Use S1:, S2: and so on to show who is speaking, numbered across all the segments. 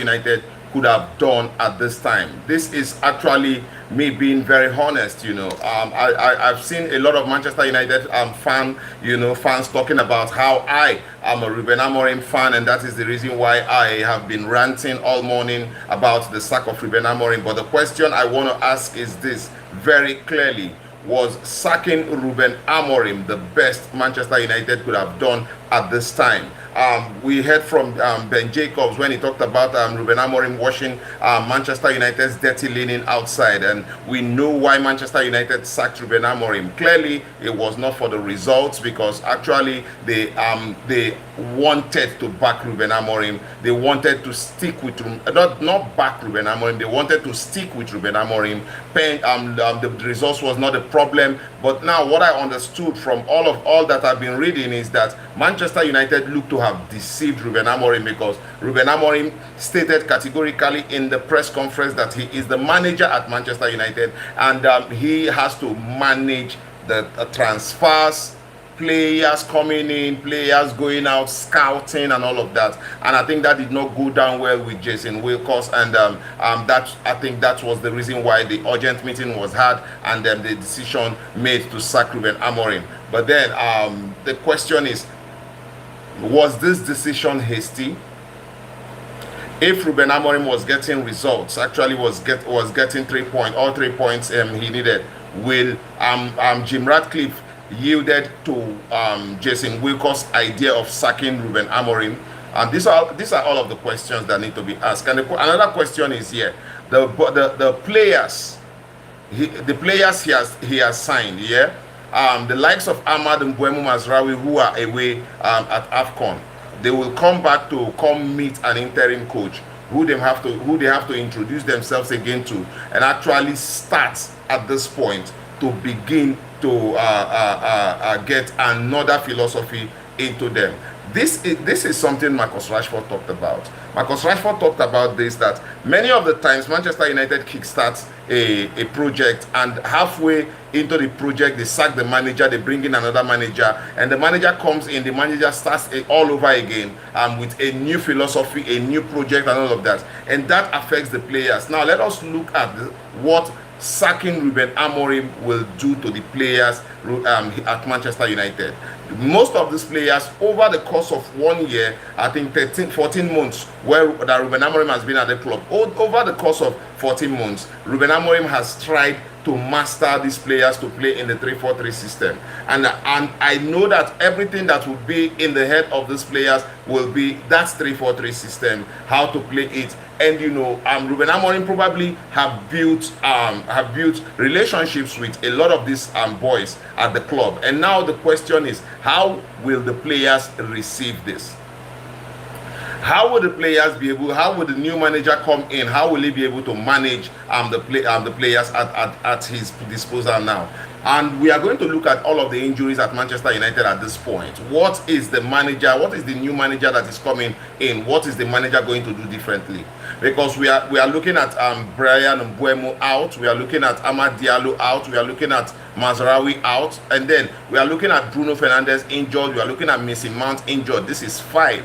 S1: United could have done at this time. This is actually me being very honest. I've seen a lot of Manchester United fans talking about how I am a Ruben Amorim fan, and that is the reason why I have been ranting all morning about the sack of Ruben Amorim. But the question I want to ask is this very clearly: was sacking Ruben Amorim the best Manchester United could have done at this time? We heard from Ben Jacobs when he talked about Ruben Amorim washing Manchester United's dirty linen outside, and we know why Manchester United sacked Ruben Amorim. Clearly, it was not for the results, because actually they wanted to back Ruben Amorim. They wanted to stick with not back Ruben Amorim. They wanted to stick with Ruben Amorim. The results was not a problem, but now what I understood from all that I've been reading is that Manchester United looked to have deceived Ruben Amorim, because Ruben Amorim stated categorically in the press conference that he is the manager at Manchester United, and he has to manage the transfers, players coming in, players going out, scouting, and all of that. And I think that did not go down well with Jason Wilcox, and I think that was the reason why the urgent meeting was had, and then the decision made to sack Ruben Amorim. But then the question is, was this decision hasty? If Ruben Amorim was getting results, actually was getting 3 points, all 3 points he needed, will Jim Ratcliffe yielded to Jason Wilcox's idea of sacking Ruben Amorim? And these are all of the questions that need to be asked. And another question is here: the players, the players he has signed, yeah. The likes of Ahmad Mbeumo Mazraoui, who are away at AFCON, they will come back to meet an interim coach who they have to introduce themselves again to, and actually start at this point to begin to get another philosophy into them. This is something Marcus Rashford talked about. Marcus Rashford talked about this, that many of the times Manchester United kickstarts a project, and halfway into the project they sack the manager, they bring in another manager, and the manager comes in, the manager starts all over again with a new philosophy, a new project, and all of that, and that affects the players. Now let us look at what sacking Ruben Amorim will do to the players at Manchester United. Most of these players, over the course of 1 year, I think 14 months, where Ruben Amorim has been at the club, over the course of 14 months, Ruben Amorim has tried to master these players to play in the 3-4-3 system, and I know that everything that will be in the head of these players will be that 3-4-3 system, how to play it. And Ruben Amorim probably have built relationships with a lot of these boys at the club, and now the question is, how will the players receive this? How will the players be able? How will the new manager come in? How will he be able to manage the players at his disposal now? And we are going to look at all of the injuries at Manchester United at this point. What is the manager? What is the new manager that is coming in? What is the manager going to do differently? Because we are looking at Brian Mbeumo out. We are looking at Amad Diallo out. We are looking at Mazraoui out, and then we are looking at Bruno Fernandes injured. We are looking at Mason Mount injured. This is 5.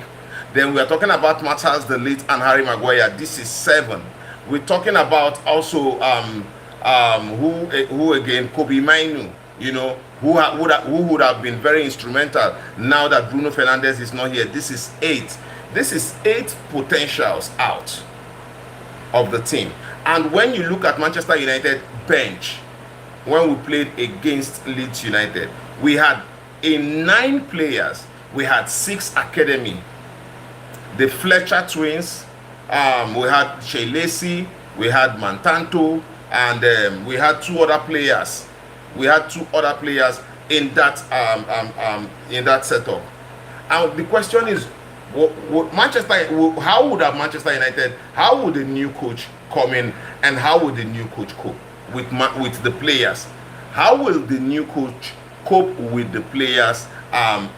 S1: Then we are talking about Matthias De Ligt and Harry Maguire. This is 7. We're talking about also who again, Kobe Mainu, who would have been very instrumental now that Bruno Fernandes is not here. This is 8. This is 8 potentials out of the team. And when you look at Manchester United bench, when we played against Leeds United, we had in 9 players, we had 6 academy. The Fletcher twins, we had Shea Lacey, we had Mantanto, and we had 2 other players. We had 2 other players in that setup. And the question is, how would have Manchester United? How would the new coach come in, and how would the new coach cope with the players? How will the new coach cope with the players at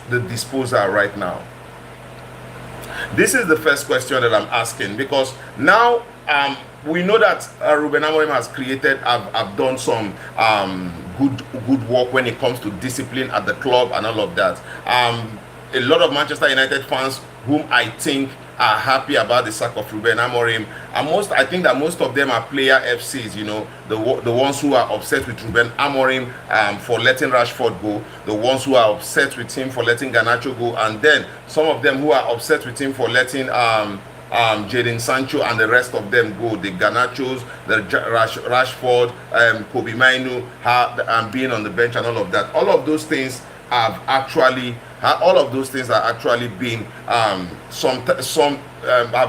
S1: the disposal right now? This is the first question that I'm asking, because now we know that Ruben Amorim has have done some good work when it comes to discipline at the club and all of that. A lot of Manchester United fans, whom I think are happy about the sack of Ruben Amorim, and I think that most of them are player FCs, you know, the ones who are upset with Ruben Amorim for letting Rashford go, the ones who are upset with him for letting Garnacho go, and then some of them who are upset with him for letting Jadon Sancho and the rest of them go, the Garnachos, the Rashford, Kobe Mainu, being on the bench and all of that. All of those things have actually been have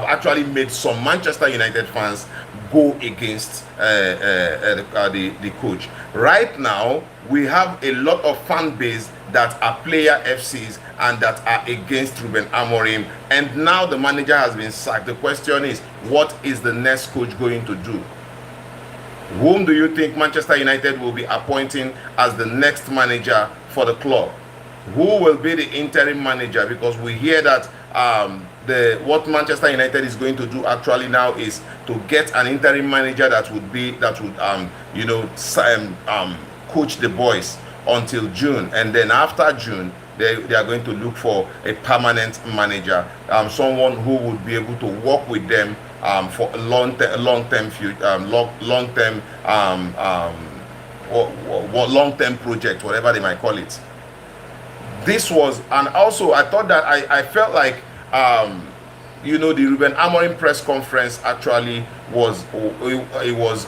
S1: actually made some Manchester United fans go against the coach. Right now, we have a lot of fan base that are player FCs and that are against Ruben Amorim, and now the manager has been sacked. The question is, what is the next coach going to do? Whom do you think Manchester United will be appointing as the next manager for the club? Who will be the interim manager? Because we hear that what Manchester United is going to do actually now is to get an interim manager that would coach the boys until June, and then after June they are going to look for a permanent manager, someone who would be able to work with them for a long-term project, whatever they might call it. This was, and also I thought that I felt like the Ruben Amorim press conference actually was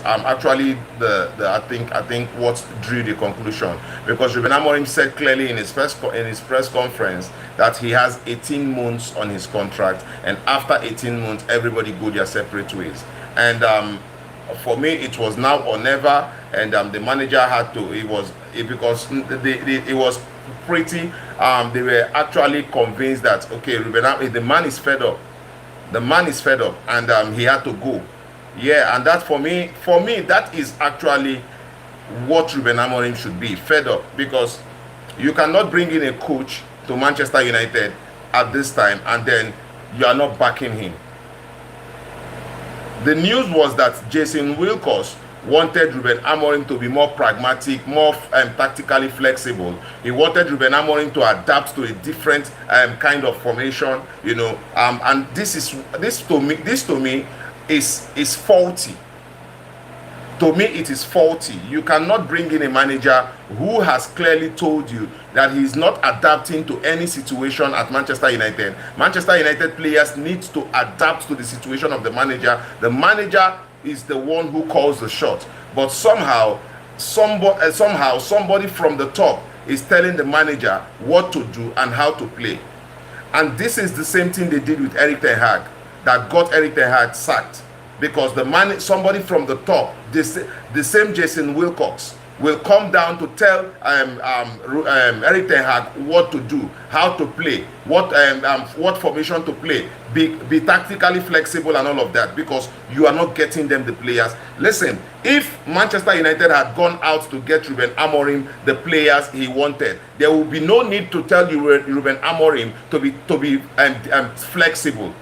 S1: actually I think what drew the conclusion, because Ruben Amorim said clearly in his press conference that he has 18 months on his contract, and after 18 months everybody go their separate ways. And for me it was now or never, and the manager had to, because it was pretty they were actually convinced that, okay, Ruben, the man is fed up, and he had to go. Yeah, and that for me that is actually what Ruben Amorim should be, fed up, because you cannot bring in a coach to Manchester United at this time and then you are not backing him. The news was that Jason Wilcox wanted Ruben Amorim to be more pragmatic, more tactically flexible. He wanted Ruben Amorim to adapt to a different kind of formation, and this to me is faulty. To me, it is faulty. You cannot bring in a manager who has clearly told you that he's not adapting to any situation at Manchester United. Manchester United players need to adapt to the situation of the manager. The manager is the one who calls the shot, but somehow somebody from the top is telling the manager what to do and how to play. And this is the same thing they did with Erik ten Hag, that got Erik ten Hag sacked, because somebody from the top, the same Jason Wilcox, will come down to tell Erik ten Hag what to do, how to play, what formation to play, be tactically flexible and all of that, because you are not getting them the players. Listen, if Manchester United had gone out to get Ruben Amorim the players he wanted, there will be no need to tell you Ruben Amorim to be flexible.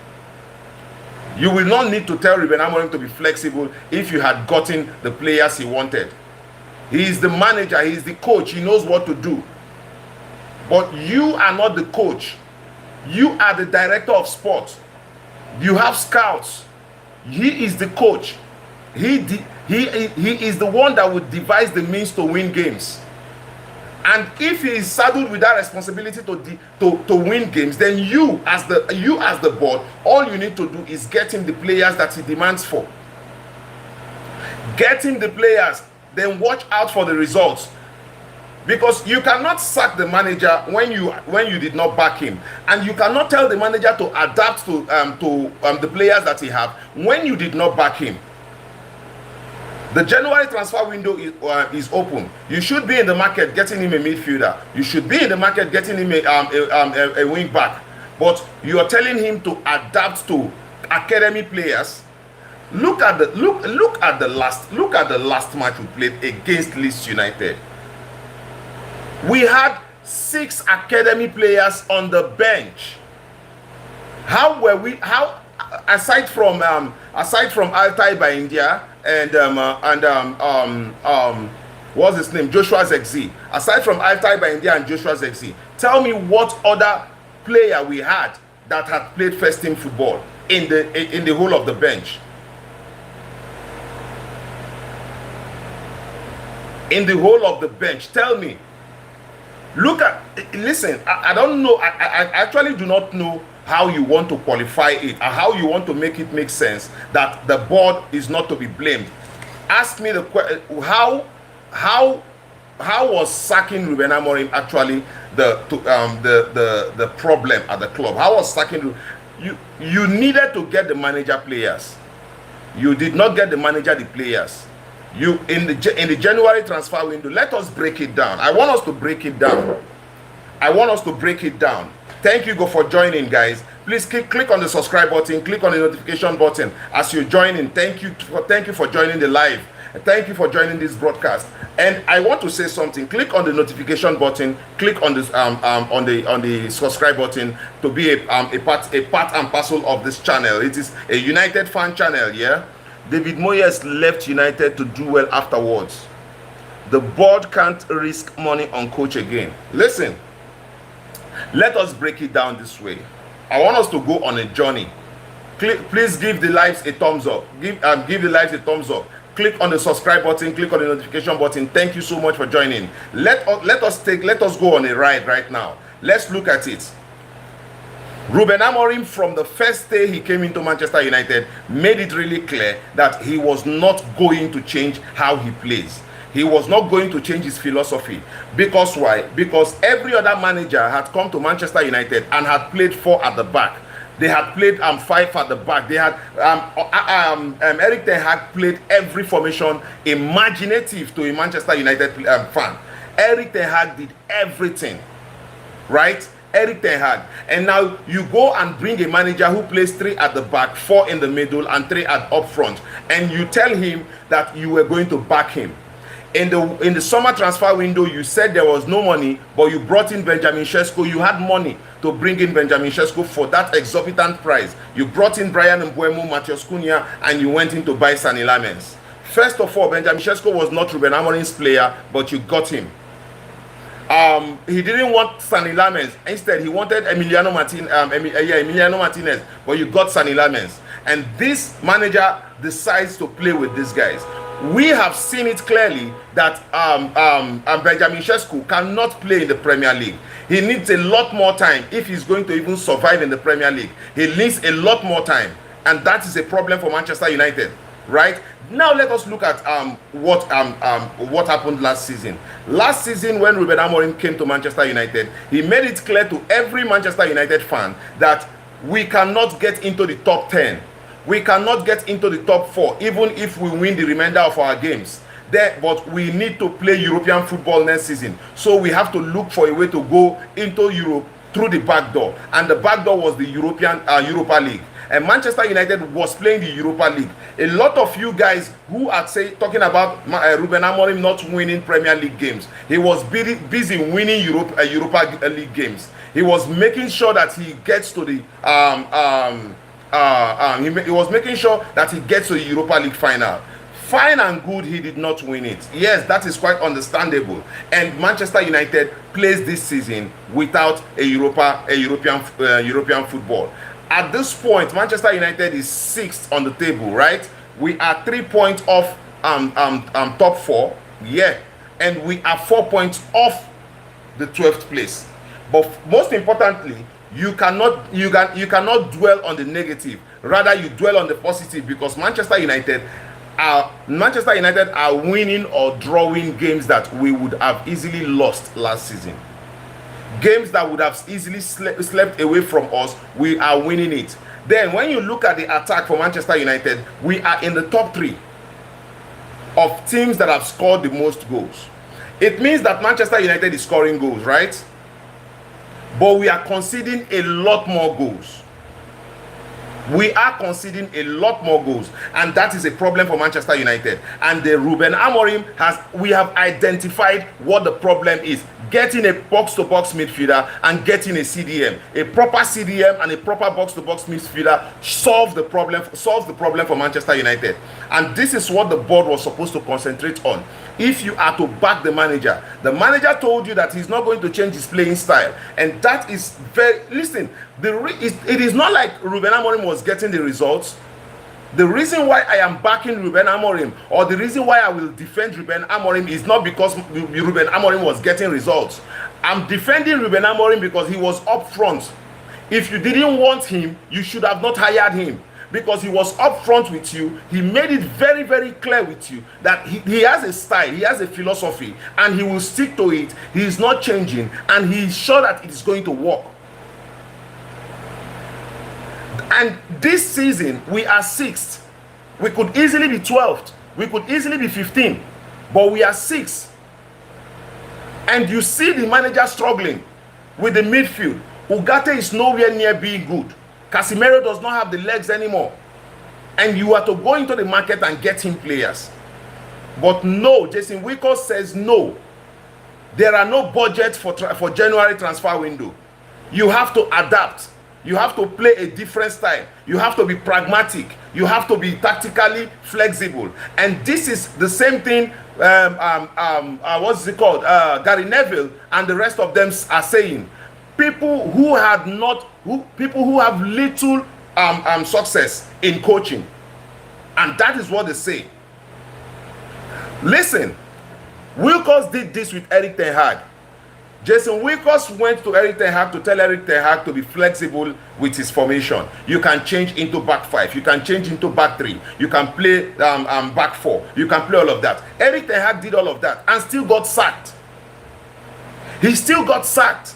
S1: You will not need to tell Ruben Amorim to be flexible if you had gotten the players he wanted. He is the manager, he is the coach, he knows what to do. But you are not the coach. You are the director of sports. You have scouts. He is the coach. He is the one that would devise the means to win games. And if he is saddled with that responsibility to win games, then you as the board, all you need to do is get him the players that he demands for. Get him the players, then watch out for the results. Because you cannot sack the manager when you did not back him, and you cannot tell the manager to adapt to the players that he have when you did not back him. The January transfer window is open. You should be in the market getting him a midfielder. You should be in the market getting him a wing back. But you are telling him to adapt to academy players. Look at the last match we played against Leeds United. We had 6 academy players on the bench. How aside from Altai by India and what's his name, Joshua Zexi, aside from Altai by India and Joshua Zexi, tell me what other player we had that had played first team football in the whole of the bench. In the whole of the bench, tell me. Listen, I don't know, I actually do not know how you want to qualify it, or how you want to make it make sense that the board is not to be blamed. Ask me the question, how was sacking Ruben Amorim actually the problem at the club? How was sacking you needed to get the manager players. You did not get the manager the players. You in the January transfer window, let us break it down. I want us to break it down. I want us to break it down. Thank you for joining, guys. Please click on the subscribe button, click on the notification button as you join in. Thank you for joining the live. Thank you for joining this broadcast. And I want to say something. Click on the notification button, click on this on the subscribe button to be a part and parcel of this channel. It is a United fan channel, yeah. David Moyes left United to do well afterwards. The board can't risk money on coach again. Listen, let us break it down this way. I want us to go on a journey. Please give the lives a thumbs up. Give the lives a thumbs up. Click on the subscribe button, click on the notification button. Thank you so much for joining. Let us go on a ride right now. Let's look at it. Ruben Amorim, from the first day he came into Manchester United, made it really clear that he was not going to change how he plays. He was not going to change his philosophy. Because why? Because every other manager had come to Manchester United and had played 4 at the back. They had played 5 at the back. They had Eric Ten Hag played every formation imaginative to a Manchester United fan. Eric Ten Hag did everything, right? Eric Ten Hag. And now you go and bring a manager who plays 3 at the back, 4 in the middle, and 3 up front, and you tell him that you were going to back him. In the summer transfer window, you said there was no money, but you brought in Benjamin Sesko. You had money to bring in Benjamin Sesko for that exorbitant price. You brought in Brian Mbeumo, Matheus Cunha, and you went in to buy Sani Lamens. First of all, Benjamin Sesko was not Ruben Amorim's player, but you got him. He didn't want Sani Lamens. Instead, he wanted Emiliano Martinez, but you got Sani Lamens. And this manager decides to play with these guys. We have seen it clearly that Benjamin Sesko cannot play in the Premier League. He needs a lot more time if he's going to even survive in the Premier League. He needs a lot more time, and that is a problem for Manchester United, right? Now let us look at what happened last season. Last season, when Ruben Amorim came to Manchester United, he made it clear to every Manchester United fan that we cannot get into the top 10. We cannot get into the top 4, even if we win the remainder of our games. But we need to play European football next season. So we have to look for a way to go into Europe through the back door. And the back door was the Europa League. And Manchester United was playing the Europa League. A lot of you guys who are talking about Ruben Amorim not winning Premier League games. He was busy winning Europa League games. He was making sure that he gets to the he was making sure that he gets to the Europa League final. Fine and good, he did not win it. Yes, that is quite understandable. And Manchester United plays this season without a European football. At this point, Manchester United is 6th on the table, right? We are 3 points off top 4, yeah, and we are 4 points off the 12th place. But most importantly, you cannot dwell on the negative. Rather, you dwell on the positive, because Manchester United are winning or drawing games that we would have easily lost last season. Games that would have easily slept away from us, we are winning it. Then when you look at the attack for Manchester United, we are in the top 3 of teams that have scored the most goals. It means that Manchester United is scoring goals, right? But we are conceding a lot more goals. We are conceding a lot more goals, and that is a problem for Manchester United. And the Ruben Amorim we have identified what the problem is. Getting a box-to-box midfielder and getting a CDM. A proper CDM and a proper box-to-box midfielder solves the problem for Manchester United. And this is what the board was supposed to concentrate on. If you are to back the manager told you that he's not going to change his playing style. And that is very, listen, it is not like Ruben Amorim was getting the results. The reason why I am backing Ruben Amorim, or the reason why I will defend Ruben Amorim, is not because Ruben Amorim was getting results. I'm defending Ruben Amorim because he was up front. If you didn't want him, you should have not hired him, because he was up front with you. He made it very, very clear with you that he has a style, he has a philosophy, and he will stick to it. He is not changing, and he is sure that it is going to work. And this season, we are 6th. We could easily be 12th. We could easily be 15th. But we are 6th. And you see the manager struggling with the midfield. Ugarte is nowhere near being good. Casemiro does not have the legs anymore. And you are to go into the market and get him players. But no, Jason Wickles says no. There are no budgets for January transfer window. You have to adapt. You have to play a different style. You have to be pragmatic. You have to be tactically flexible. And this is the same thing what's it called? Gary Neville and the rest of them are saying. People who have little success in coaching. And that is what they say. Listen, Wickles did this with Eric Ten Hag. Jason Wickles went to Eric Ten Hag to tell Eric Ten Hag to be flexible with his formation. You can change into back 5. You can change into back 3. You can play back 4. You can play all of that. Eric Ten Hag did all of that and still got sacked. He still got sacked.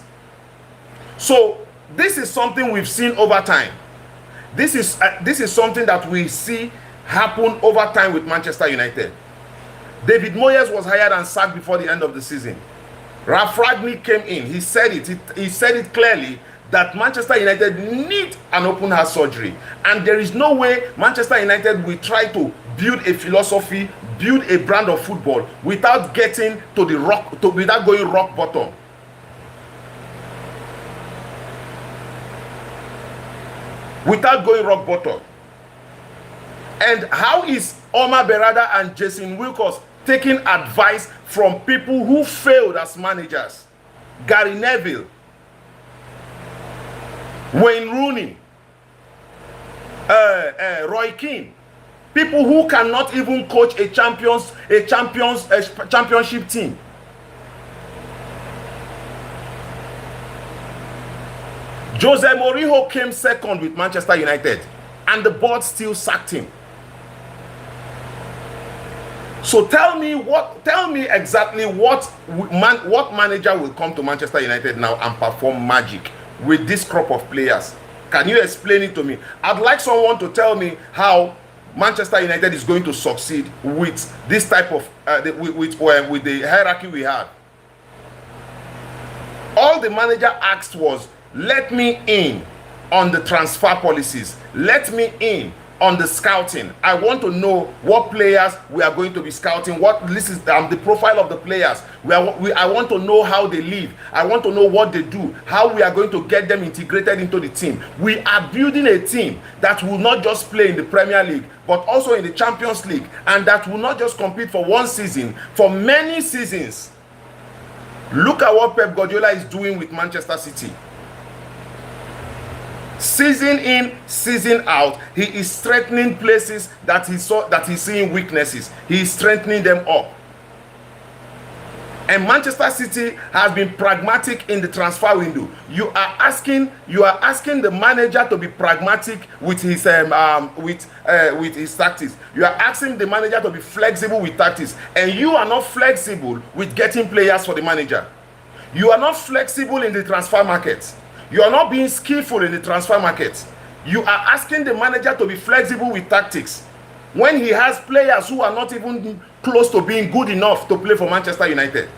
S1: So this is something we've seen over time. This is something that we see happen over time with Manchester United. David Moyes was hired and sacked before the end of the season. Ralph Ragnick came in. He said it clearly that Manchester United need an open heart surgery, and there is no way Manchester United will try to build a philosophy, build a brand of football without getting to the without going rock bottom. Without going rock bottom. And how is Omar Berrada and Jason Wickles taking advice from people who failed as managers? Gary Neville, Wayne Rooney, Roy Keane, people who cannot even coach a championship team. Jose Mourinho came second with Manchester United, and the board still sacked him. So tell me exactly what manager will come to Manchester United now and perform magic with this crop of players? Can you explain it to me? I'd like someone to tell me how Manchester United is going to succeed with this type of with the hierarchy we have. All the manager asked was, let me in on the transfer policies. Let me in on the scouting. I want to know what players we are going to be scouting. This is the profile of the players. I want to know how they live. I want to know what they do. How we are going to get them integrated into the team. We are building a team that will not just play in the Premier League, but also in the Champions League, and that will not just compete for one season, for many seasons. Look at what Pep Guardiola is doing with Manchester City. Season in, season out, he is strengthening places that he saw that he's seeing weaknesses. He is strengthening them up. And Manchester City has been pragmatic in the transfer window. You are asking the manager to be pragmatic with his tactics. You are asking the manager to be flexible with tactics, and you are not flexible with getting players for the manager. You are not flexible in the transfer market. You are not being skillful in the transfer market. You are asking the manager to be flexible with tactics when he has players who are not even close to being good enough to play for Manchester United.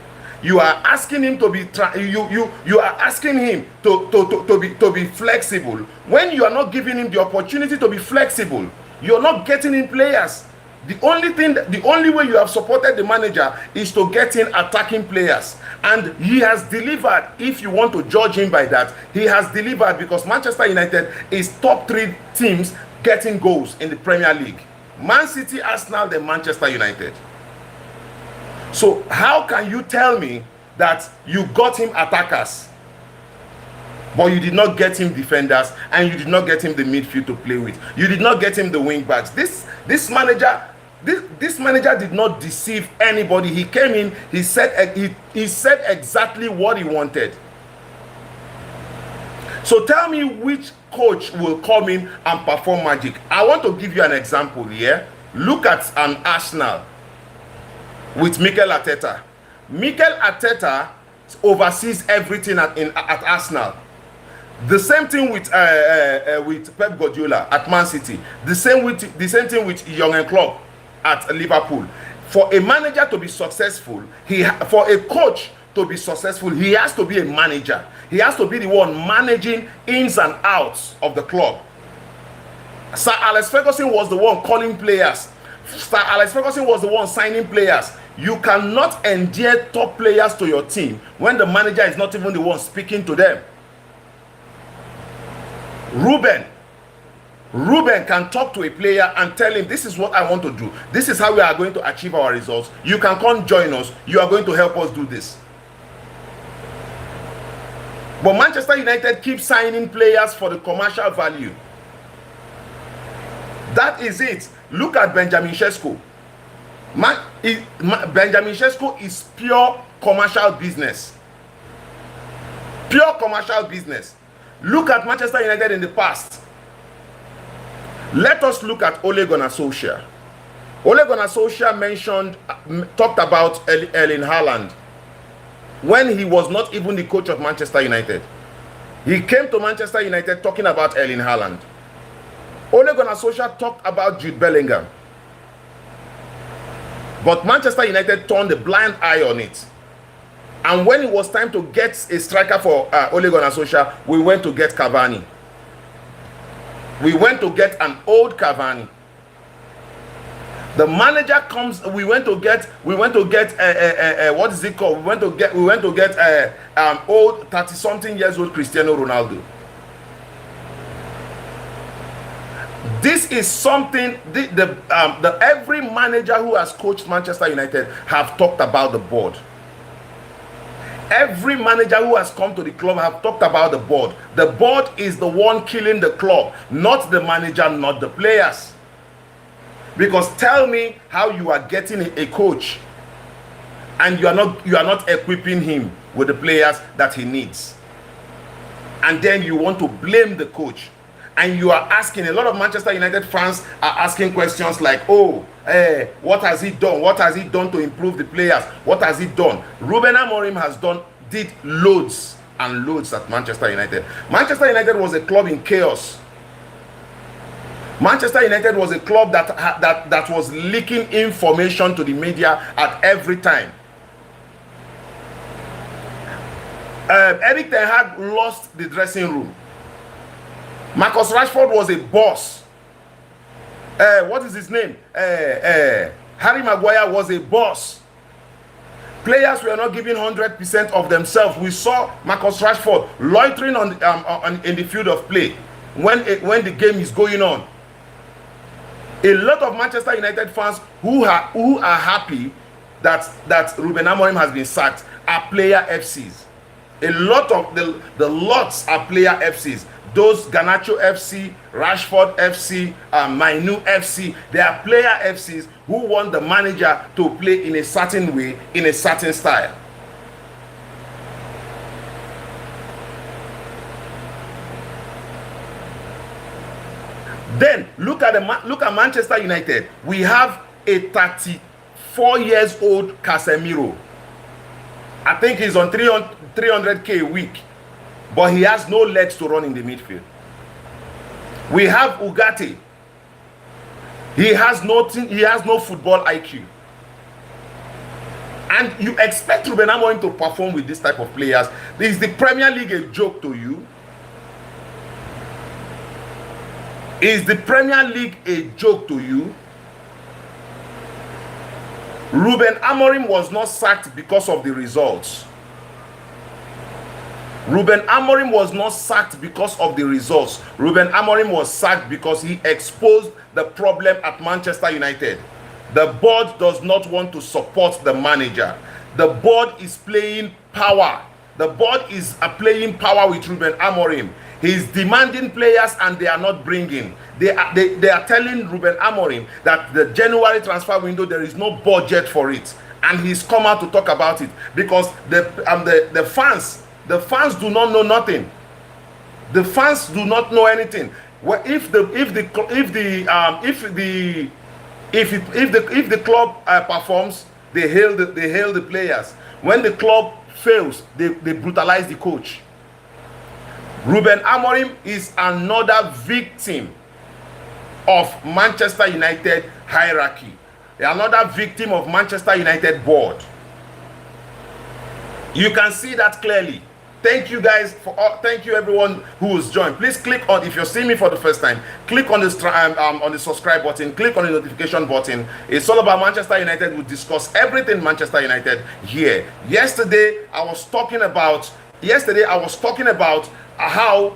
S1: You are asking him to be you are asking him to be flexible when you are not giving him the opportunity to be flexible. You are not getting in players. The only way you have supported the manager is to get in attacking players, and he has delivered. If you want to judge him by that, he has delivered, because Manchester United is top 3 teams getting goals in the Premier League. Man City, Arsenal, then Manchester United. So how can you tell me that you got him attackers, but you did not get him defenders, and you did not get him the midfield to play with? You did not get him the wing backs. This manager did not deceive anybody. He came in, he said exactly what he wanted. So tell me which coach will come in and perform magic. I want to give you an example here. Look at an Arsenal with Mikel Arteta. Mikel Arteta oversees everything at Arsenal. The same thing with Pep Guardiola at Man City. The same thing with Jurgen Klopp at Liverpool. For a manager to be successful, for a coach to be successful, he has to be a manager. He has to be the one managing ins and outs of the club. Sir Alex Ferguson was the one calling players. Sir Alex Ferguson was the one signing players. You cannot endear top players to your team when the manager is not even the one speaking to them. Ruben can talk to a player and tell him, this is what I want to do. This is how we are going to achieve our results. You can come join us. You are going to help us do this. But Manchester United keeps signing players for the commercial value. That is it. Look at Benjamin Sesko. Benjamin Sesko is pure commercial business. Pure commercial business. Look at Manchester United in the past. Let us look at Ole Gunnar Solskjaer. Ole Gunnar Solskjaer talked about Erling Haaland when he was not even the coach of Manchester United. He came to Manchester United talking about Erling Haaland. Ole Gunnar Solskjaer talked about Jude Bellingham. But Manchester United turned a blind eye on it. And when it was time to get a striker for Ole Gunnar Solskjaer, we went to get Cavani. We went to get an old Cavani. The manager comes. We went to get what is it called? We went to get old 30-something years old Cristiano Ronaldo. This is something every manager who has coached Manchester United have talked about the board. Every manager who has come to the club have talked about the board. The board is the one killing the club, not the manager, not the players. Because tell me how you are getting a coach and you are not equipping him with the players that he needs. And then you want to blame the coach. And you are asking, a lot of Manchester United fans are asking questions like, oh, what has he done? What has he done to improve the players? What has he done? Ruben Amorim did loads and loads at Manchester United. Manchester United was a club in chaos. Manchester United was a club that was leaking information to the media at every time. Eric Ten Hag lost the dressing room. Marcus Rashford was a boss. What is his name? Harry Maguire was a boss. Players were not giving 100% of themselves. We saw Marcus Rashford loitering in the field of play when the game is going on. A lot of Manchester United fans who are happy that Ruben Amorim has been sacked are player FCs. A lot of the lots are player FCs. Those Garnacho FC, Rashford FC, Mainu FC, they are player FCs who want the manager to play in a certain way, in a certain style. Then look at Manchester United. We have a 34 years old Casemiro. I think he's on 300k a week. But he has no legs to run in the midfield. We have Ugarte. He has nothing. He has no football IQ. And you expect Ruben Amorim to perform with this type of players? Is the Premier League a joke to you? Is the Premier League a joke to you? Ruben Amorim was not sacked because of the results. Ruben Amorim was not sacked because of the results. Ruben Amorim was sacked because he exposed the problem at Manchester United. The board does not want to support the manager. The board is playing power. The board is playing power with Ruben Amorim. He's demanding players and they are not bringing. They are telling Ruben Amorim that the January transfer window, there is no budget for it. And he's come out to talk about it because the fans do not know nothing. The fans do not know anything. Well, if the club performs, they hail the players. When the club fails, they brutalize the coach. Ruben Amorim is another victim of Manchester United hierarchy. Another victim of Manchester United board. You can see that clearly. Thank you guys thank you everyone who has joined. Please click on, if you're seeing me for the first time, click on the subscribe button, click on the notification button. It's all about Manchester United. We discuss everything Manchester United here. Yesterday I was talking about how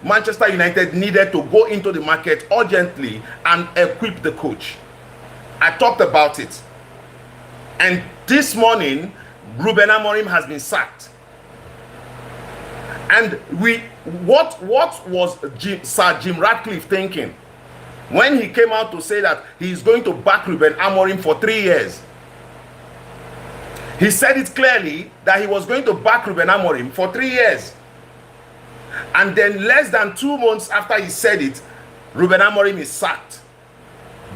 S1: Manchester United needed to go into the market urgently and equip the coach. I talked about it. And this morning Ruben Amorim has been sacked. And what was Sir Jim Ratcliffe thinking when he came out to say that he's going to back Ruben Amorim for 3 years? He said it clearly that he was going to back Ruben Amorim for 3 years. And then less than 2 months after he said it, Ruben Amorim is sacked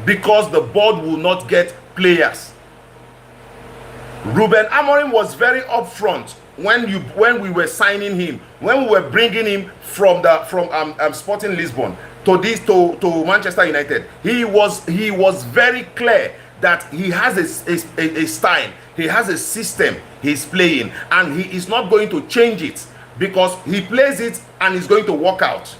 S1: because the board will not get players. Ruben Amorim was very upfront when we were signing him, when we were bringing him from Sporting Lisbon to Manchester United. He was very clear that he has a style, he has a system he's playing, and he is not going to change it because he plays it and it's going to work out.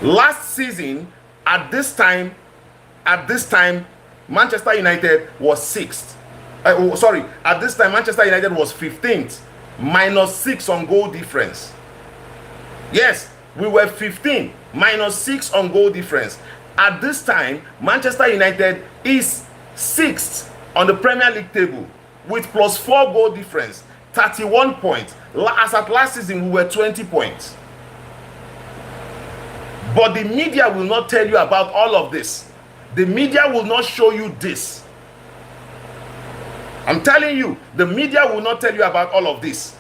S1: Last season, at this time, Manchester United was 6th. At this time, Manchester United was 15th, -6 on goal difference. Yes, we were 15, -6 on goal difference. At this time, Manchester United is 6th on the Premier League table with +4 goal difference, 31 points. As at last season, we were 20 points. But the media will not tell you about all of this. The media will not show you this. I'm telling you, the media will not tell you about all of this.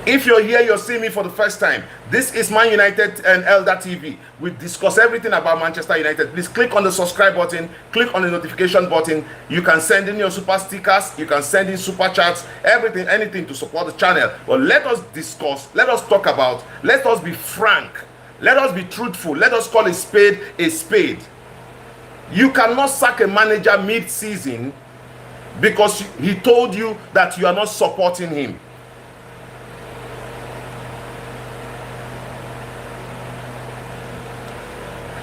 S1: If you're here, you're seeing me for the first time, this is Man United and Elder TV. We discuss everything about Manchester United. Please click on the subscribe button, click on the notification button. You can send in your super stickers, you can send in super chats, everything, anything to support the channel. But let us discuss, let us talk about, let us be frank, let us be truthful, let us call a spade a spade. You cannot sack a manager mid-season because he told you that you are not supporting him.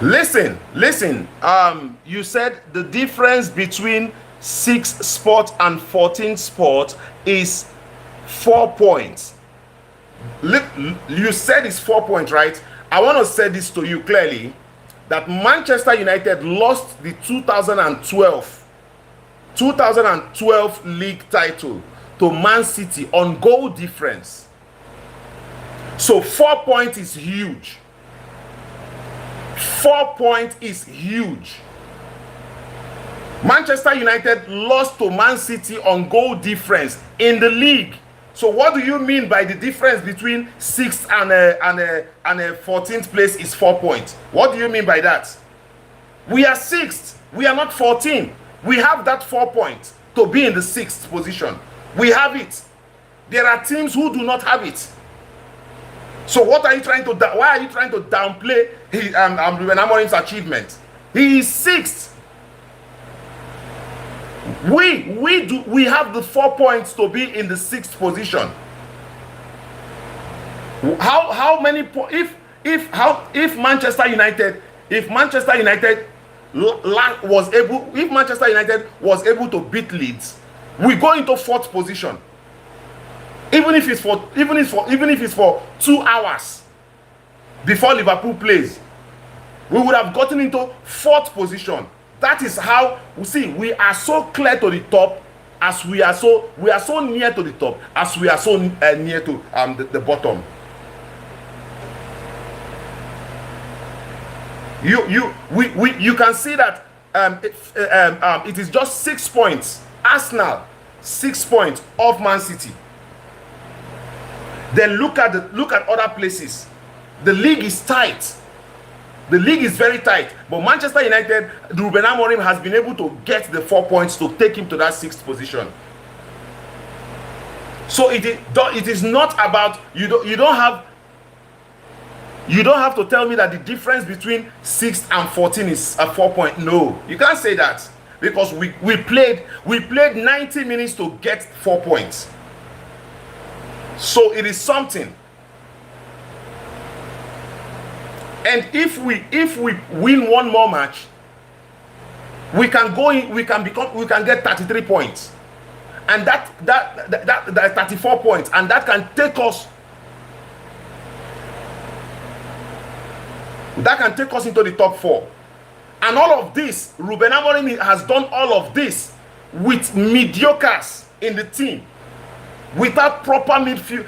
S1: Listen, you said the difference between 6 Sport and 14 Sport is 4 points. You said it's 4 points, right? I want to say this to you clearly, that Manchester United lost the 2012 league title to Man City on goal difference. So 4 points is huge. 4 points is huge. Manchester United lost to Man City on goal difference in the league. So what do you mean by the difference between 6th and 14th place is 4 points? What do you mean by that? We are 6th. We are not 14. We have that 4 points to be in the 6th position. We have it. There are teams who do not have it. So what are you trying to why are you trying to downplay Ruben Amorim's achievement? He is 6th. We have the 4 points to be in the 6th position. How many if Manchester United was able to beat Leeds, we go into 4th position. Even if it's for 2 hours before Liverpool plays, we would have gotten into 4th position. That is how we see we are so clear to the top, as we are so near to the top, as we are so near to the bottom. You can see that it is just 6 points. Arsenal 6 points off Man City. Then look at other places. The league is tight. The league is very tight. But Manchester United, Ruben Amorim has been able to get the 4 points to take him to that 6th position. So it is not about you don't have to tell me that the difference between 6th and 14 is a 4 point. No, you can't say that, because we played 90 minutes to get 4 points. So it is something. And if we win one more match, we can get 33 points, and that 34 points, and that can take us into the top 4. And all of this, Ruben Amorim has done all of this with mediocres in the team, without a proper midfield.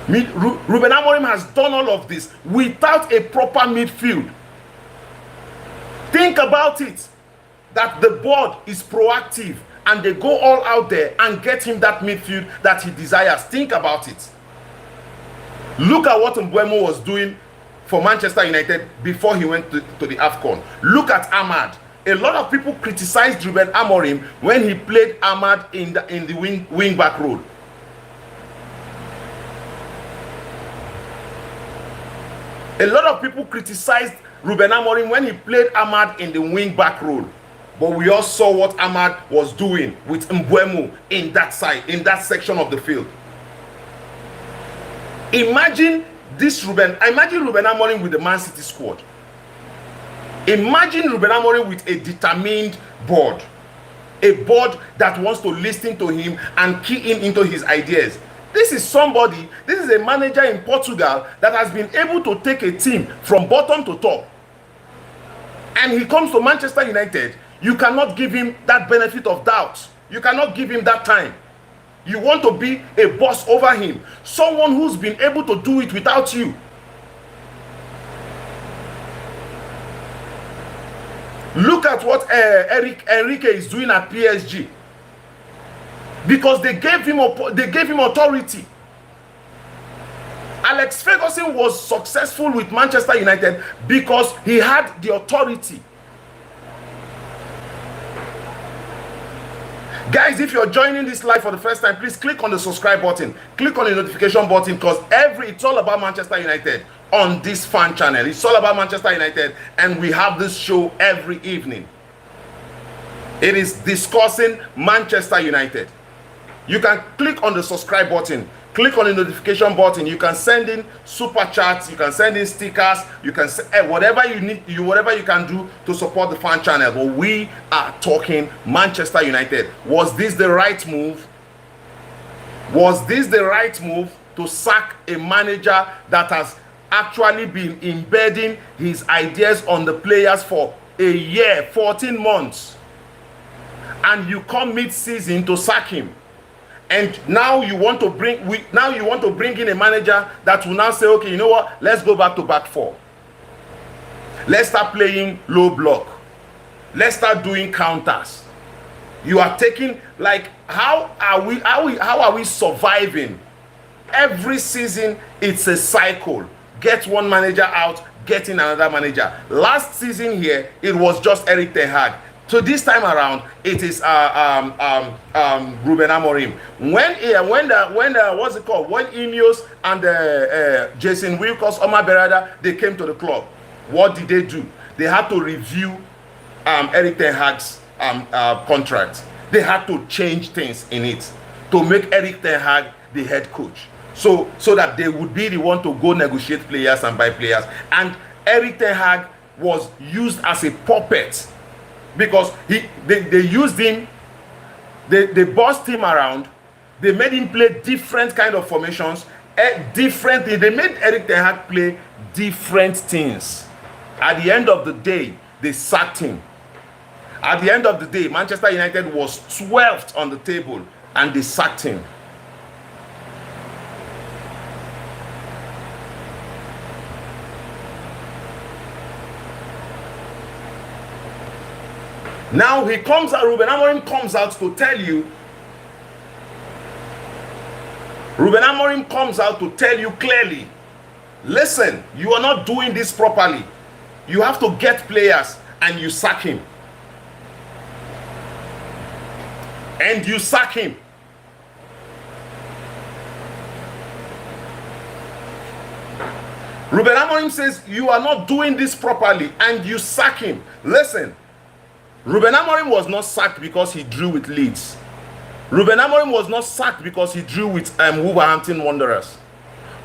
S1: Ruben Amorim has done all of this without a proper midfield. Think about it, that the board is proactive and they go all out there and get him that midfield that he desires. Think about it. Look at what Mbeumo was doing for Manchester United before he went to the AFCON. Look at Ahmad. A lot of people criticized Ruben Amorim when he played Ahmad in the wing back role. A lot of people criticized Ruben Amorim when he played Ahmad in the wing back role. But we all saw what Ahmad was doing with Mbeumo in that section of the field. Imagine Ruben Amorim with the Man City squad. Imagine Ruben Amorim with a determined board. A board that wants to listen to him and key into his ideas. This is a manager in Portugal that has been able to take a team from bottom to top. And he comes to Manchester United. You cannot give him that benefit of doubt. You cannot give him that time. You want to be a boss over him. Someone who's been able to do it without you. Look at what Enrique is doing at PSG. Because they gave him authority. Alex Ferguson was successful with Manchester United because he had the authority. Guys, if you're joining this live for the first time, please click on the subscribe button. Click on the notification button, because it's all about Manchester United on this fan channel. It's all about Manchester United, and we have this show every evening. It is discussing Manchester United. You can click on the subscribe button, click on the notification button. You can send in super chats, you can send in stickers, you can whatever you need, whatever you can do to support the fan channel. But we are talking Manchester United. Was this the right move? Was this the right move to sack a manager that has actually been embedding his ideas on the players for a year, 14 months, and you come mid-season to sack him? And now you want to bring in a manager that will now say, okay, you know what? Let's go back to back 4. Let's start playing low block. Let's start doing counters. You are taking, like, how are we surviving? Every season it's a cycle. Get one manager out, get in another manager. Last season here, it was just Erik ten Hag. So this time around, it is Ruben Amorim. When Ineos and Jason Wilcox, Omar Berada, they came to the club, what did they do? They had to review Erik ten Hag's contract. They had to change things in it to make Erik ten Hag the head coach, so that they would be the one to go negotiate players and buy players. And Erik ten Hag was used as a puppet because they used him, they bossed him around, they made him play different kind of formations, differently. They made Erik ten Hag play different things. At the end of the day, they sacked him. At the end of the day, Manchester United was 12th on the table and they sacked him. Now he comes out, Ruben Amorim comes out to tell you, clearly, listen, you are not doing this properly. You have to get players, and you sack him. And you sack him. Ruben Amorim says you are not doing this properly, and you sack him. Listen, Ruben Amorim was not sacked because he drew with Leeds. Ruben Amorim was not sacked because he drew with Wolverhampton Wanderers.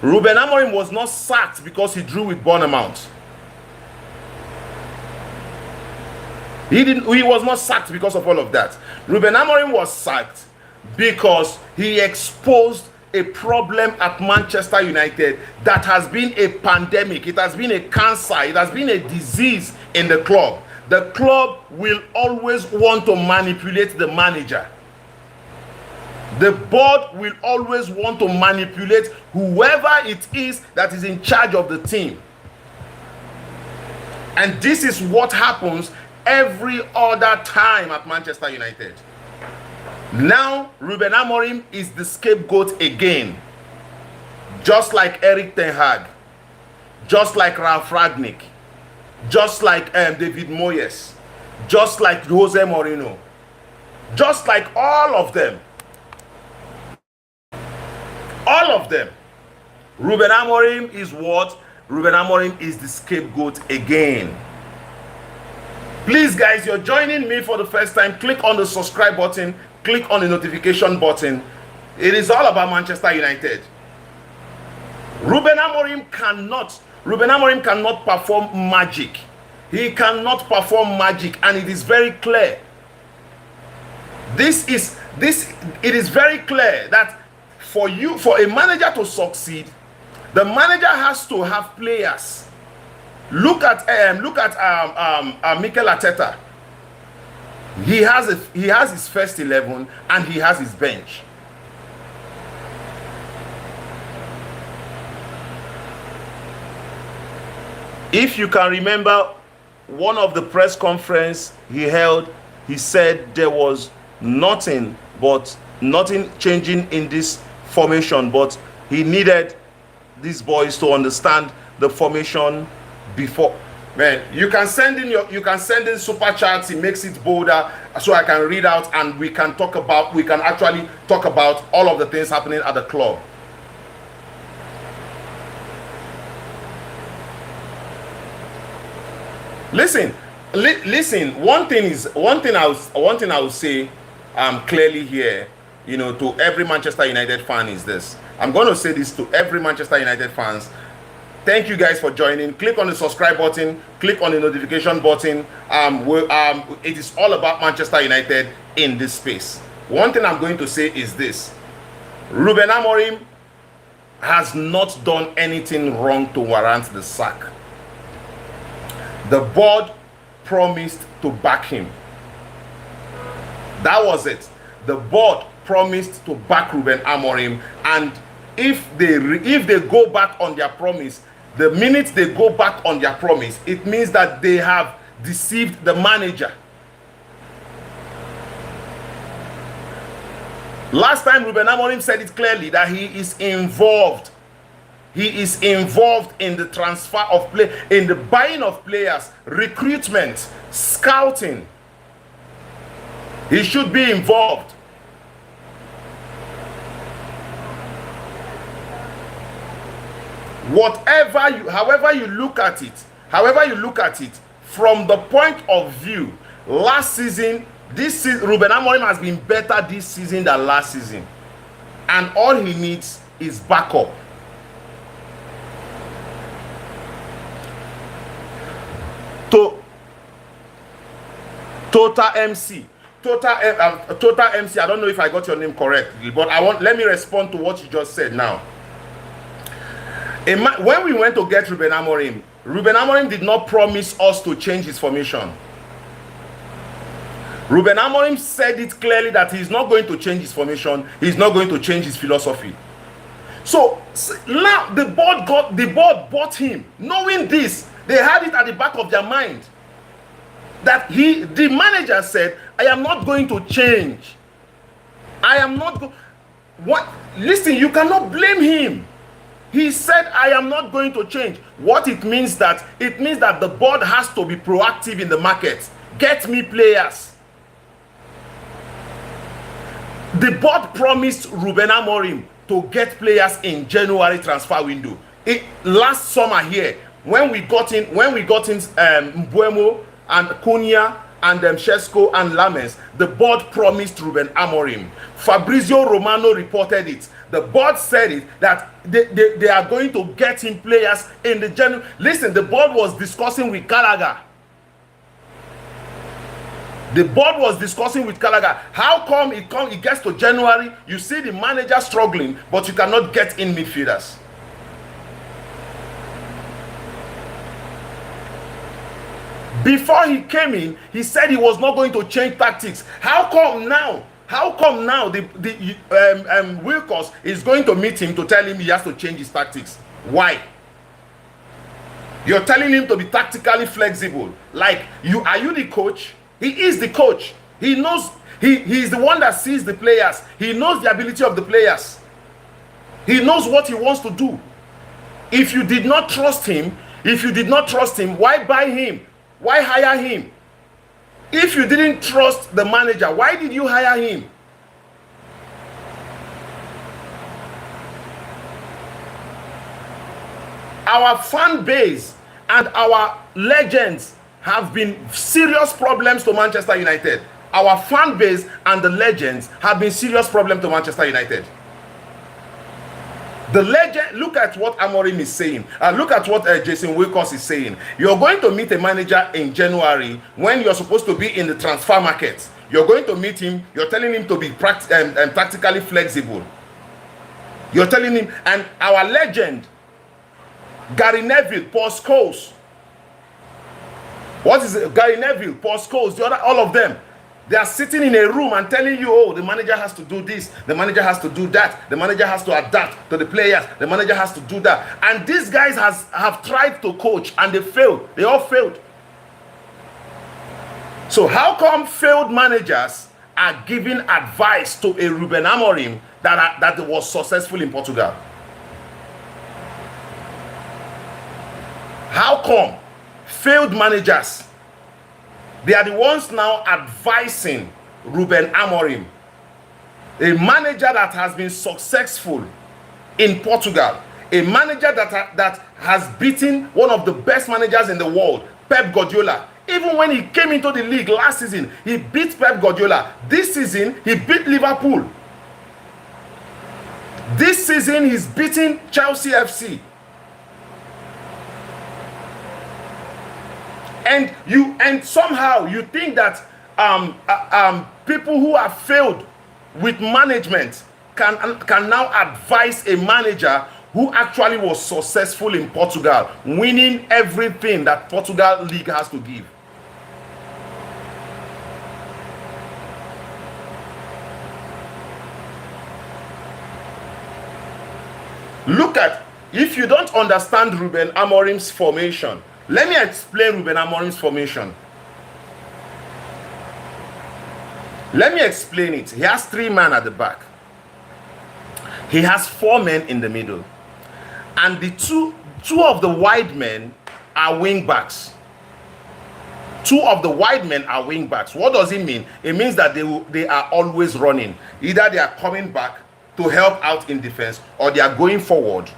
S1: Ruben Amorim was not sacked because he drew with Bournemouth. He was not sacked because of all of that. Ruben Amorim was sacked because he exposed a problem at Manchester United that has been a pandemic. It has been a cancer. It has been a disease in the club. The club will always want to manipulate the manager. The board will always want to manipulate whoever it is that is in charge of the team. And this is what happens every other time at Manchester United. Now, Ruben Amorim is the scapegoat again. Just like Erik ten Hag. Just like Ralf Rangnick. Just like David Moyes. Just like Jose Mourinho. Just like all of them. All of them. Ruben Amorim is what? Ruben Amorim is the scapegoat again. Please, guys, you're joining me for the first time. Click on the subscribe button. Click on the notification button. It is all about Manchester United. Ruben Amorim cannot perform magic. He cannot perform magic, and it is very clear. It is very clear that for a manager to succeed, the manager has to have players. Look at Mikel Arteta. He has his first 11 and he has his bench. If you can remember one of the press conference he held, he said there was nothing changing in this formation, but he needed these boys to understand the formation before. Man, you can send in super chats. He makes it bolder so I can read out and we can actually talk about all of the things happening at the club. Listen. One thing I will say clearly here, to every Manchester United fan is this. I'm going to say this to every Manchester United fans. Thank you guys for joining. Click on the subscribe button. Click on the notification button. It is all about Manchester United in this space. One thing I'm going to say is this. Ruben Amorim has not done anything wrong to warrant the sack. The board promised to back him. That was it. The board promised to back Ruben Amorim, and if they go back on their promise, the minute they go back on their promise, it means that they have deceived the manager. Last time Ruben Amorim said it clearly that he is involved. He is involved in the transfer of play, in the buying of players, recruitment, scouting. He should be involved. However you look at it, from the point of view, last season, Ruben Amorim has been better this season than last season, and all he needs is backup. Total MC. Total MC. I don't know if I got your name correctly, but let me respond to what you just said now. When we went to get Ruben Amorim did not promise us to change his formation. Ruben Amorim said it clearly that he's not going to change his formation, he's not going to change his philosophy. So now the board bought him. Knowing this, they had it at the back of their mind that the manager said, I am not going to change. I am not what? Listen, you cannot blame him. He said, I am not going to change. What it means that the board has to be proactive in the market. Get me players. The board promised Ruben Amorim to get players in January transfer window. Last summer here, when we got in Mbuemo and Cunha and Shesko and Lames, the board promised Ruben Amorim. Fabrizio Romano reported it. The board said it, that they are going to get him players in the January. Listen, the board was discussing with Gallagher. The board was discussing with Gallagher. How come it gets to January, you see the manager struggling, but you cannot get in midfielders? Before he came in, he said he was not going to change tactics. How come now Wilcox is going to meet him to tell him he has to change his tactics? Why? You're telling him to be tactically flexible. Like, are you the coach? He is the coach. He knows, he's the one that sees the players. He knows the ability of the players. He knows what he wants to do. If you did not trust him, why buy him? Why hire him? If you didn't trust the manager, why did you hire him? Our fan base and our legends have been serious problems to Manchester United. Our fan base and the legends have been serious problems to Manchester United. The legend, look at what Amorim is saying. Look at what Jason Wilcox is saying. You're going to meet a manager in January when you're supposed to be in the transfer market. You're going to meet him. You're telling him to be tactically flexible. You're telling him, and our legend, Gary Neville, Paul Scholes. What is it? Gary Neville, Paul Scholes, all of them. They are sitting in a room and telling you, oh, the manager has to do this, the manager has to do that, the manager has to adapt to the players, the manager has to do that. And these guys have tried to coach and they failed. They all failed. So how come failed managers are giving advice to a Ruben Amorim that was successful in Portugal? How come failed managers, they are the ones now advising Ruben Amorim, a manager that has been successful in Portugal, a manager that has beaten one of the best managers in the world, Pep Guardiola. Even when he came into the league last season, he beat Pep Guardiola. This season, he beat Liverpool. This season, he's beating Chelsea FC. And somehow you think that people who have failed with management can now advise a manager who actually was successful in Portugal, winning everything that Portugal league has to give. Look at, if you don't understand Ruben Amorim's formation, let me explain Ruben Amorim's formation. Let me explain it. He has 3 men at the back. He has 4 men in the middle. And the two of the wide men are wing backs. 2 of the wide men are wing backs. What does it mean? It means that they are always running. Either they are coming back to help out in defense, or they are going forward.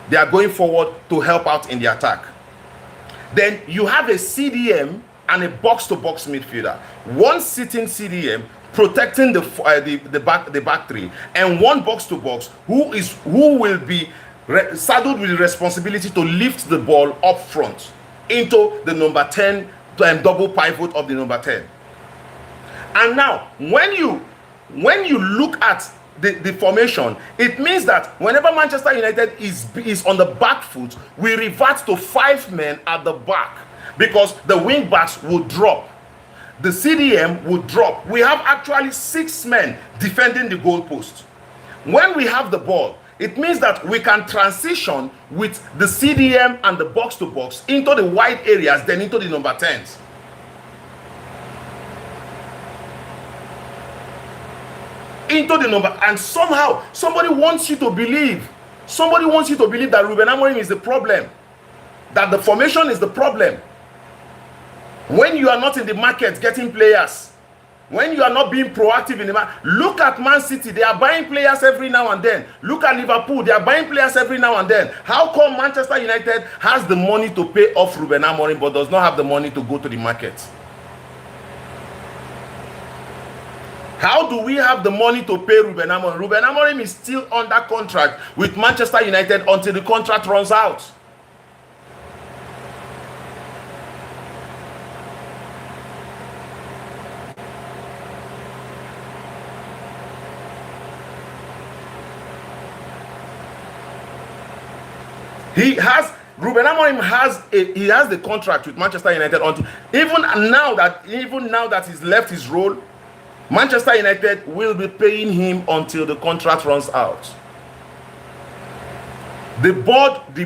S1: They are going forward to help out in the attack. Then you have a CDM and a box-to-box midfielder. One sitting CDM protecting the back 3, and one box-to-box who will be saddled with the responsibility to lift the ball up front into the number 10 double pivot of the number 10. And now, when you look at the formation, it means that whenever Manchester United is on the back foot, we revert to 5 men at the back, because the wing backs will drop, the CDM will drop. We have actually 6 men defending the goalpost. When we have the ball, it means that we can transition with the CDM and the box to box into the wide areas, then into the number 10s. Into the number, and somehow somebody wants you to believe that Ruben Amorim is the problem, that the formation is the problem. When you are not in the market getting players, when you are not being proactive in the market, look at Man City, they are buying players every now and then. Look at Liverpool, they are buying players every now and then. How come Manchester United has the money to pay off Ruben Amorim but does not have the money to go to the market? How do we have the money to pay Ruben Amorim? Ruben Amorim is still under contract with Manchester United until the contract runs out. Ruben Amorim has the contract with Manchester United until even now that he's left his role. Manchester United will be paying him until the contract runs out. The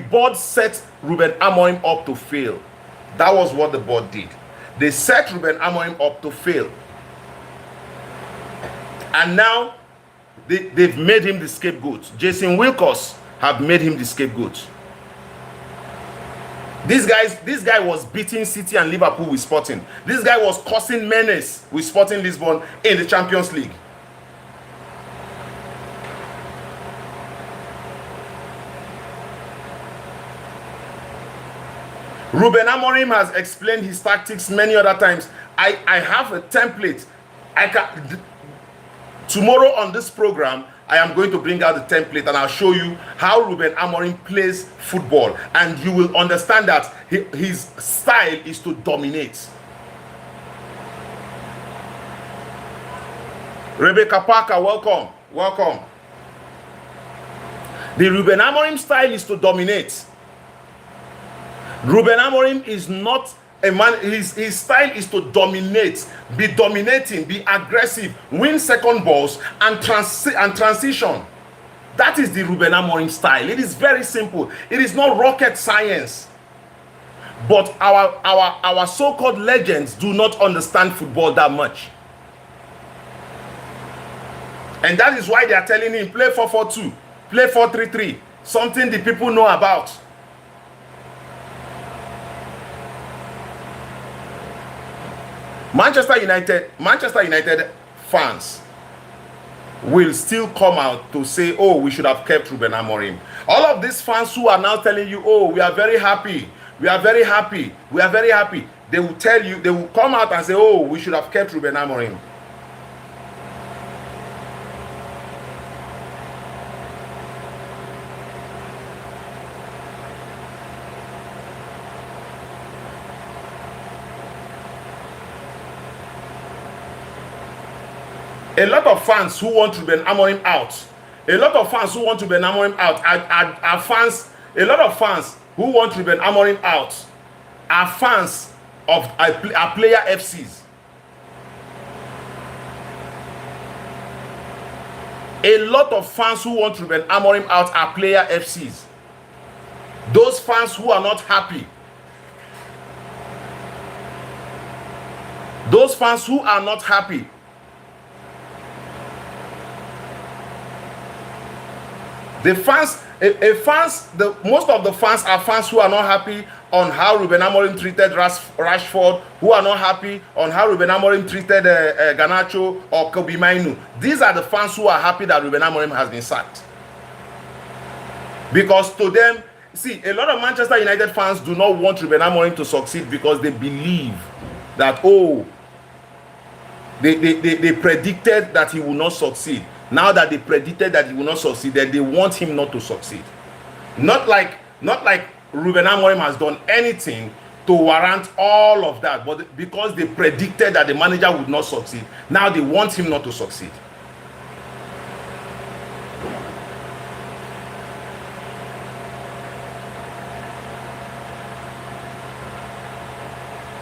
S1: board set Ruben Amorim up to fail. That was what the board did. They set Ruben Amorim up to fail. And now they've made him the scapegoat. Jason Wilcox have made him the scapegoat. This guy was beating City and Liverpool with Sporting. This guy was causing menace with Sporting Lisbon in the Champions League. Ruben Amorim has explained his tactics many other times. I have a template. Tomorrow on this program, I am going to bring out the template and I'll show you how Ruben Amorim plays football, and you will understand that his style is to dominate. Rebecca Parker, welcome. The Ruben Amorim style is to dominate. Ruben Amorim is not a man, his style is to dominate, be dominating, be aggressive, win second balls, and transition. That is the Ruben Amorim style. It is very simple. It is not rocket science. But our so-called legends do not understand football that much. And that is why they are telling him, play 4-4-2, play 4-3-3, something the people know about. Manchester United fans will still come out to say, oh, we should have kept Ruben Amorim. All of these fans who are now telling you, oh, we are very happy, we are very happy, we are very happy, they will tell you, they will come out and say, oh, we should have kept Ruben Amorim. A lot of fans who want Ruben Amorim out, a lot of fans who want Ruben Amorim out are fans, a lot of fans who want Ruben Amorim out are fans of are player FCs. A lot of fans who want Ruben Amorim out are player FCs. Those fans who are not happy, those fans who are not happy, most of the fans are fans who are not happy on how Ruben Amorim treated Rashford, who are not happy on how Ruben Amorim treated Garnacho or Kobe Mainu. These are the fans who are happy that Ruben Amorim has been sacked. Because to them, see, a lot of Manchester United fans do not want Ruben Amorim to succeed because they believe that, oh, they predicted that he will not succeed. Now that they predicted that he will not succeed, then they want him not to succeed. Not like Ruben Amorim has done anything to warrant all of that. But because they predicted that the manager would not succeed, now they want him not to succeed.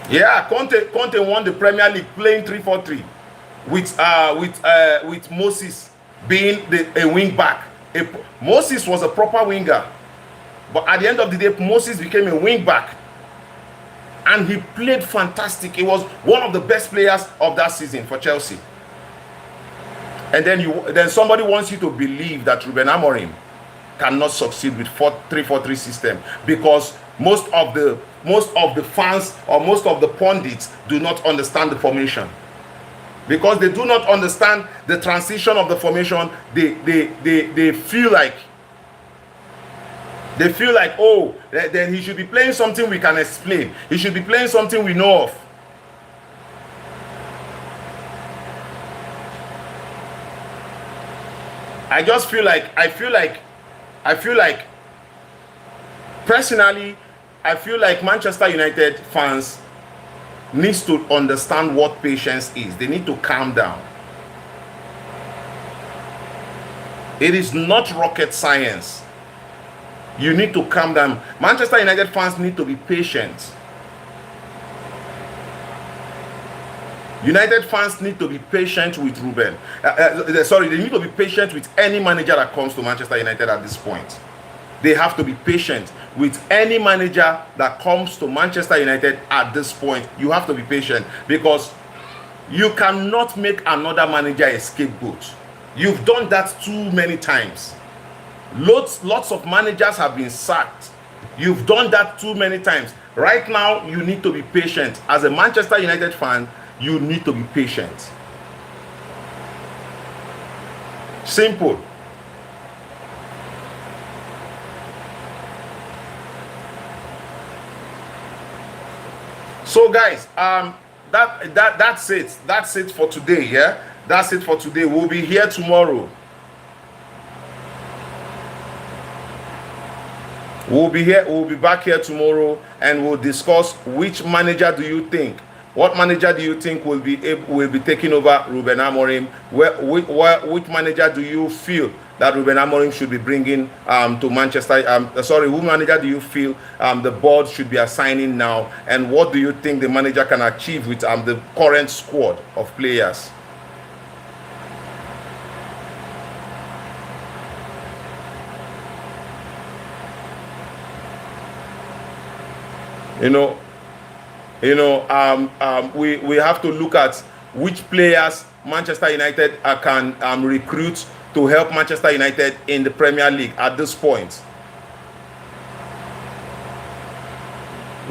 S1: Yeah, Conte won the Premier League playing 3-4-3 with Moses being a wing back. Moses was a proper winger, but at the end of the day, Moses became a wing back, and he played fantastic. He was one of the best players of that season for Chelsea. And then somebody wants you to believe that Ruben Amorim cannot succeed with 3-4-3 system because most of the fans or most of the pundits do not understand the formation. Because they do not understand the transition of the formation, they feel like oh, then he should be playing something we can explain. He should be playing something we know of. I feel like personally, I feel like Manchester United fans needs to understand what patience is. They need to calm down. It is not rocket science. You need to calm down. Manchester United fans need to be patient. United fans need to be patient with Ruben. They need to be patient with any manager that comes to Manchester United at this point. They have to be patient with any manager that comes to Manchester United at this point. You have to be patient because you cannot make another manager a scapegoat. You've done that too many times. Lots of managers have been sacked. You've done that too many times. Right now, you need to be patient. As a Manchester United fan, you need to be patient. Simple. So guys, that's it. That's it for today. Yeah, that's it for today. We'll be here tomorrow. We'll be back here tomorrow, and we'll discuss which manager do you think. What manager do you think will be taking over Ruben Amorim? Which manager do you feel that Ruben Amorim should be bringing to Manchester? Who manager do you feel the board should be assigning now? And what do you think the manager can achieve with the current squad of players? We have to look at which players Manchester United can recruit to help Manchester United in the Premier League at this point.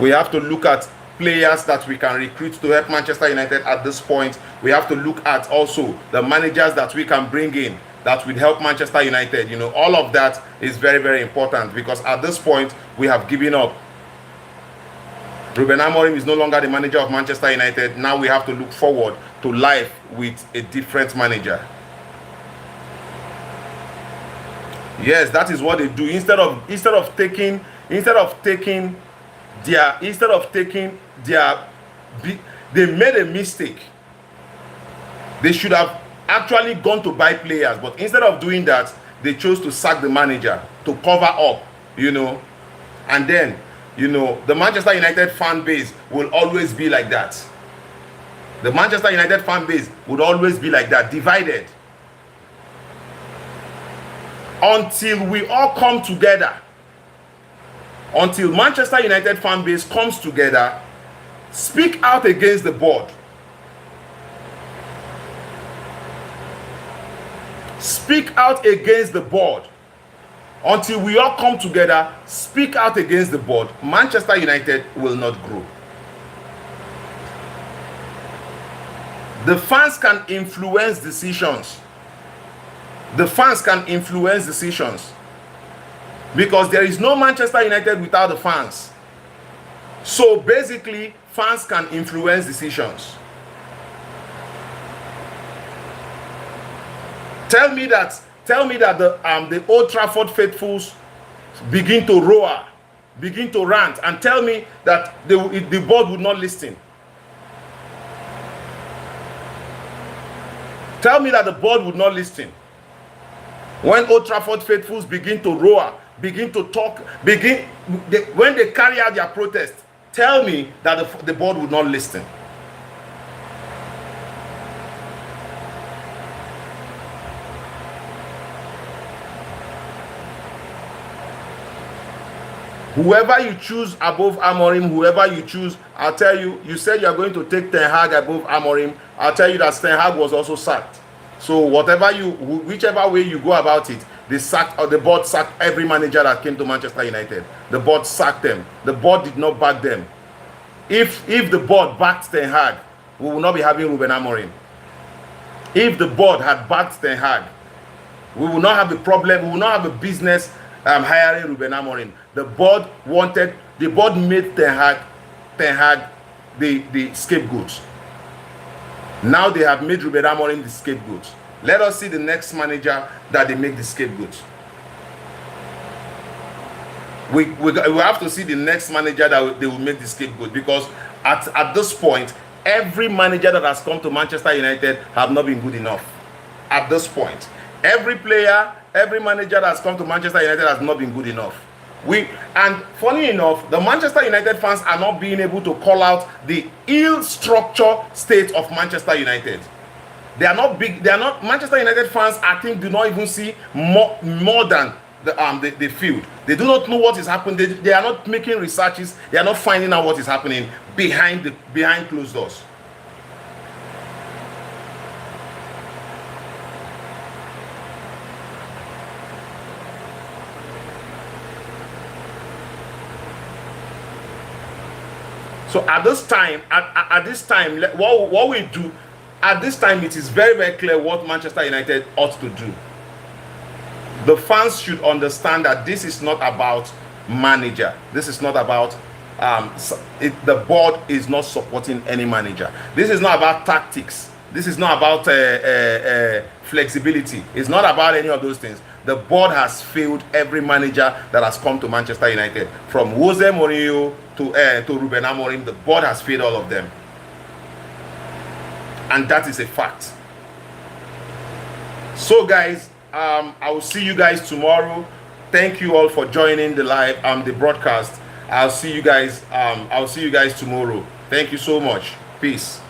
S1: We have to look at players that we can recruit to help Manchester United at this point. We have to look at also the managers that we can bring in that will help Manchester United. All of that is very, very important because at this point we have given up. Ruben Amorim is no longer the manager of Manchester United. Now we have to look forward to life with a different manager. Yes, that is what they do. Instead of taking their, they made a mistake. They should have actually gone to buy players, but instead of doing that, they chose to sack the manager to cover up, and then the Manchester United fan base will always be like that. The Manchester United fan base would always be like that, divided. Until we all come together. Until Manchester United fan base comes together, speak out against the board. Speak out against the board. Until we all come together, speak out against the board, Manchester United will not grow. The fans can influence decisions. The fans can influence decisions. Because there is no Manchester United without the fans. So basically, fans can influence decisions. Tell me that the Old Trafford faithfuls begin to roar, begin to rant and tell me that the board would not listen. Tell me that the board would not listen. When Old Trafford faithfuls begin to roar, begin to talk, when they carry out their protest, tell me that the board would not listen. Whoever you choose above Amorim, whoever you choose, I'll tell you, you said you're going to take Ten Hag above Amorim. I'll tell you that Ten Hag was also sacked. So whichever way you go about it, the board sacked every manager that came to Manchester United. The board sacked them. The board did not back them. If the board backed Ten Hag, we will not be having Ruben Amorim. If the board had backed Ten Hag, we will not have a problem. We will not have a business hiring Ruben Amorim. The board made Ten Hag the scapegoat. Now they have made Ruben Amorim the scapegoat. Let us see the next manager that they make the scapegoat. We have to see the next manager that they will make the scapegoat, because at this point, every manager that has come to Manchester United have not been good enough. At this point, every player, every manager that has come to Manchester United has not been good enough. And funny enough, the Manchester United fans are not being able to call out the ill-structured state of Manchester United. They are not big. They are not Manchester United fans. I think do not even see more than the field. They do not know what is happening. They are not making researches. They are not finding out what is happening behind closed doors. So at this time, what we do at this time, it is very, very clear what Manchester United ought to do. The fans should understand that this is not about manager. This is not about the board is not supporting any manager. This is not about tactics. This is not about flexibility. It's not about any of those things. The board has failed every manager that has come to Manchester United, from Jose Mourinho to Ruben Amorim. The board has failed all of them, and that is a fact. So guys, I will see you guys tomorrow. Thank you all for joining the the broadcast. I'll see you guys tomorrow. Thank you so much. Peace.